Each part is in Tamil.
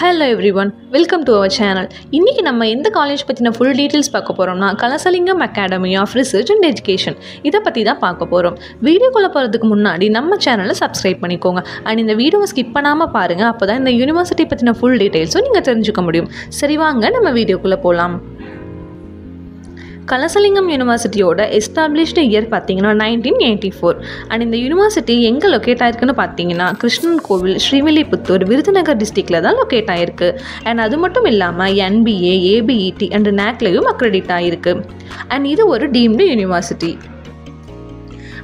Hello everyone, welcome to our channel. இன்னைக்கு நம்ம எந்த காலேஜ் பத்தின full details பார்க்க போறோம்னா Kalasalingam Academy of Research and Education இத பத்தி தான் பார்க்க போறோம். வீடியோக்குள்ள போறதுக்கு முன்னாடி நம்ம சேனலை subscribe பண்ணிக்கோங்க. and இந்த வீடியோவை ஸ்கிப் பண்ணாம பாருங்க. அப்பதான் இந்த யுனிவர்சிட்டி பத்தின full details நீங்க தெரிஞ்சுக்க முடியும். சரி வாங்க நம்ம வீடியோக்குள்ள போலாம். கலசலிங்கம் யூனிவர்சிட்டியோட எஸ்டாப்ளிஷ்டு இயர் பார்த்தீங்கன்னா 1984 அண்ட் இந்த யூனிவர்சிட்டி எங்கே லொக்கேட் ஆயிருக்குன்னு பார்த்தீங்கன்னா கிருஷ்ணன் கோவில் ஸ்ரீவில்லிபுத்தூர் விருதுநகர் டிஸ்ட்ரிக்டில் தான் லொக்கேட் ஆயிருக்கு. அண்ட் அது மட்டும் இல்லாமல் NBA, ABET அண்ட் NACலையும் அக்ரெடிட் ஆகிருக்கு. அண்ட் இது ஒரு டீம்டு யூனிவர்சிட்டி.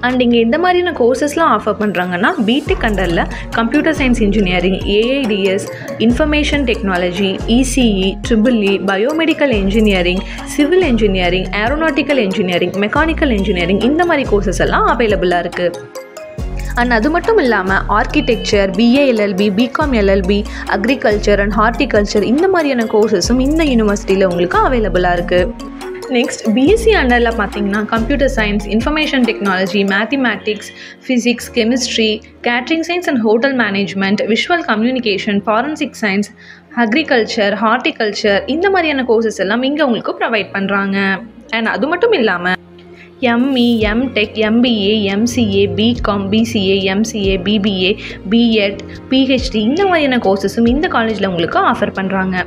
அண்ட் இங்கே எந்த மாதிரியான கோர்சஸ்லாம் ஆஃபர் பண்ணுறாங்கன்னா பிடெக் அண்டரில் computer science engineering, AIDS, information technology, ECE, EEE, biomedical engineering, civil engineering, aeronautical engineering, mechanical engineering இந்த மாதிரி கோர்சஸ் எல்லாம் அவைலபிளாக இருக்குது. அண்ட் அது மட்டும் இல்லாமல் architecture, BA LLB, BCom LLB, agriculture and horticulture இந்த மாதிரியான கோர்சஸும் இந்த யூனிவர்சிட்டியில் உங்களுக்கு அவைலபிளாக இருக்குது. நெக்ஸ்ட் பிஎஸ்சி அண்டரில் பார்த்தீங்கன்னா computer science, information technology, mathematics, physics, chemistry, catering science and hotel management, visual communication, forensic science, agriculture, horticulture இந்த மாதிரியான கோர்சஸ் எல்லாம் இங்கே உங்களுக்கு ப்ரொவைட் பண்ணுறாங்க. அண்ட் அது மட்டும் இல்லாமல் ME, MTech, MBA, MCA, BCom, BCA, MCA, BBA, BEd, PhD இந்த மாதிரியான கோர்சஸும் இந்த காலேஜில் உங்களுக்கு ஆஃபர் பண்ணுறாங்க.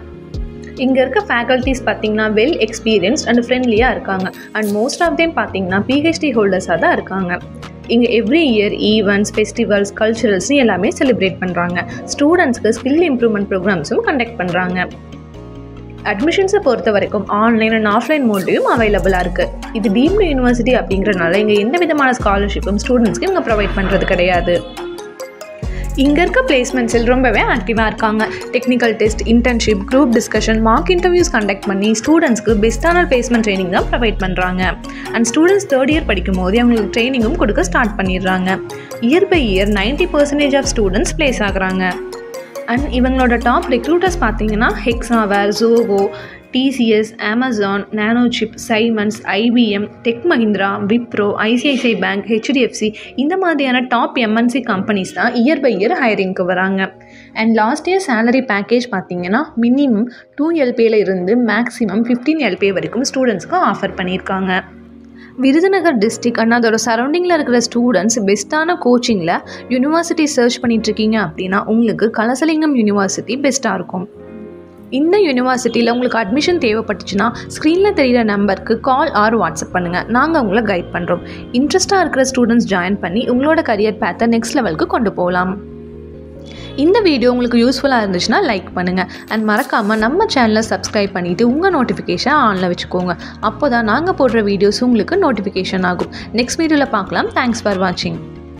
இங்கே இருக்க ஃபேக்கல்ட்டிஸ் பார்த்தீங்கன்னா வெல் எக்ஸ்பீரியன்ஸ்ட் அண்ட் ஃப்ரெண்ட்லியாக இருக்காங்க. அண்ட் மோஸ்ட் ஆஃப் தேம் பார்த்தீங்கன்னா PhD ஹோல்டர்ஸாக தான் இருக்காங்க. இங்கே எவ்ரி இயர் ஈவெண்ட்ஸ், ஃபெஸ்டிவல்ஸ், கல்ச்சுரல்ஸ்னு எல்லாமே செலிப்ரேட் பண்ணுறாங்க. ஸ்டூடெண்ட்ஸ்க்கு ஸ்கில் இம்ப்ரூவ்மெண்ட் ப்ரோக்ராம்ஸும் கண்டக்ட் பண்ணுறாங்க. அட்மிஷன்ஸை பொறுத்த வரைக்கும் ஆன்லைன் அண்ட் ஆஃப்லைன் மோட்லையும் அவைலபிளாக இருக்குது. இது டீம்டு யூனிவர்சிட்டி அப்படிங்கிறனால இங்கே எந்த விதமான ஸ்காலர்ஷிப்பும் ஸ்டூடெண்ட்ஸ்க்கு இங்கே ப்ரொவைட் பண்ணுறது கிடையாது. இங்கே இருக்க பிளேஸ்மெண்ட்ஸில் ரொம்பவே ஆக்டிவாக இருக்காங்க. Technical test, internship, group discussion, mark interviews conduct பண்ணி ஸ்டூடெண்ட்ஸ்க்கு பெஸ்ட்டான பிளேஸ்மெண்ட் ட்ரைனிங் தான் ப்ரொவைட் பண்ணுறாங்க. அண்ட் ஸ்டூடெண்ட்ஸ் தேர்ட் இயர் படிக்கும் போது அவங்களுக்கு ட்ரைனிங்கும் கொடுக்க ஸ்டார்ட் பண்ணிடுறாங்க. Year by year 90% of students place ஆகுறாங்க. அண்ட் இவங்களோட டாப் ரெக்ரூட்டர்ஸ் பார்த்தீங்கன்னா Hexaware, Zoho, TCS, Amazon, Nanochip, Siemens, IBM, tech Mahindra, Wipro, ICICI bank, HDFC இந்த மாதிரியான டாப் MNC கம்பெனிஸ் தான் இயர் பை இயர் ஹையரிங்க்கு வராங்க. And last year salary package பார்த்தீங்கன்னா மினிமம் 2 LPA இருந்து மேக்ஸிமம் 15 LPA வரைக்கும் ஸ்டூடெண்ட்ஸ்க்கு ஆஃபர் பண்ணியிருக்காங்க. விருதுநகர் டிஸ்ட்ரிக்ட் அண்ட் அதோட சரௌண்டிங்கில் இருக்கிற ஸ்டூடெண்ட்ஸ் பெஸ்ட்டான கோச்சிங்கில் யூனிவர்சிட்டி சர்ச் பண்ணிட்டுருக்கீங்க அப்படின்னா உங்களுக்கு கலசலிங்கம் யூனிவர்சிட்டி பெஸ்ட்டாக இருக்கும். இந்த யூனிவர்சிட்டியில் உங்களுக்கு அட்மிஷன் தேவைப்பட்டுச்சுன்னா ஸ்க்ரீனில் தெரிகிற நம்பருக்கு கால் ஆர் வாட்ஸ்அப் பண்ணுங்கள். நாங்கள் உங்களை கைட் பண்ணுறோம். இன்ட்ரெஸ்ட்டாக இருக்கிற ஸ்டூடெண்ட்ஸ் ஜாயின் பண்ணி உங்களோட கரியர் பேத்தை நெக்ஸ்ட் லெவலுக்கு கொண்டு போகலாம். இந்த வீடியோ உங்களுக்கு யூஸ்ஃபுல்லாக இருந்துச்சுன்னா லைக் பண்ணுங்கள். அண்ட் மறக்காமல் நம்ம சேனலை சப்ஸ்கிரைப் பண்ணிவிட்டு உங்கள் நோட்டிஃபிகேஷன் ஆனில் வச்சுக்கோங்க. அப்போ தான் நாங்கள் போடுற வீடியோஸ் உங்களுக்கு நோட்டிஃபிகேஷன் ஆகும். நெக்ஸ்ட் வீடியோவில் பார்க்கலாம். தேங்க்ஸ் ஃபார் வாட்சிங்.